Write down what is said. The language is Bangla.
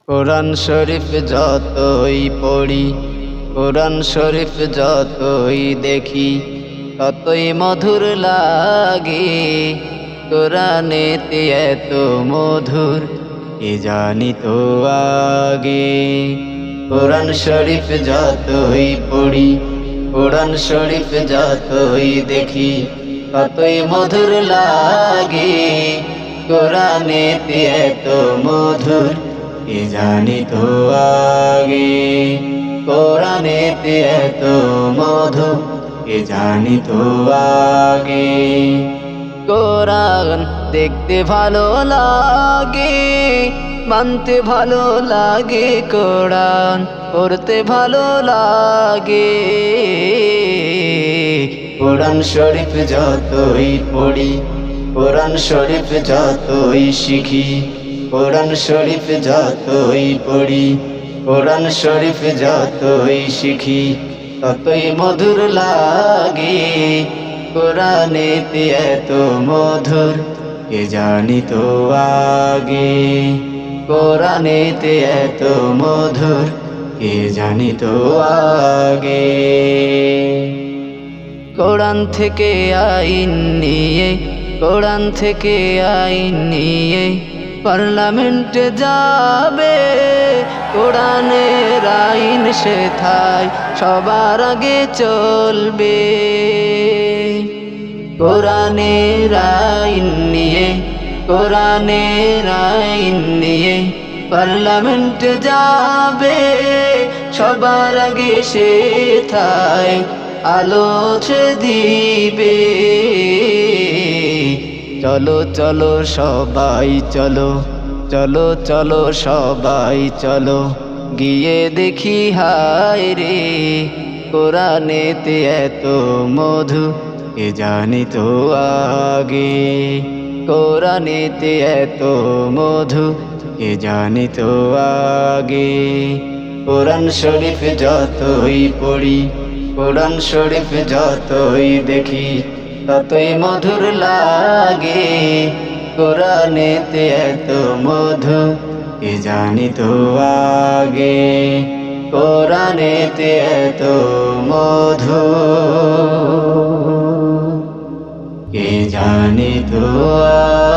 কোরআন শরীফ যতই পড়ি, কোরআন শরীফ যতই দেখি, ততই মধুর লাগে। কোরআনেতে এত মধুর কে জানি তো আগে। কোরআন শরীফ যতই পড়ি, কোরআন শরীফ যতই দেখি, ততই মধুর লাগে। কোরআনেতে এত মধুর কে জানি তো আগে। কোরআনেতে এত মধু কে জানি তো আগে। কোরআন দেখতে ভালো লাগে, মানতে ভালো লাগে, কোরআন পড়তে ভালো লাগে। কোরআন শরীফ যতই পড়ি, কোরআন শরীফ যতই শিখি, কোরআন শরীফ যতই পড়ি, কোরআন শরীফ যতই শিখি, ততই মধুর লাগে। কোরআনেতে এত মধুর কে জানি তো আগে। কোরআনেতে এত মধুর কে জানি তো আগে। কোরআন থেকে আইন নিয়ে, কোরআন থেকে আইন নিয়ে পার্লামেন্টে যাবে। কোরআনের আইন সেথায় সবার আগে চলবে। কোরআনের আইন নিয়ে, কোরআনের আইন নিয়ে পার্লামেন্টে যাবে। সবার আগে সেথায় আলোচে দিবে। চলো চলো সবাই চলো, চলো চলো সবাই চলো, গিয়ে দেখি হায় রে। কোরআনেতে এত মধু কে জানি তো আগে। কোরআনেতে এত মধু কে জানি তো আগে। কোরআন শরীফ যতই পড়ি, কোরআন শরীফ যতই দেখি, ততই মধুর লাগে। কোরআনেতে এত মধু কে জানি তো আগে। কোরআনেতে এত মধু কে জানি তো আগে।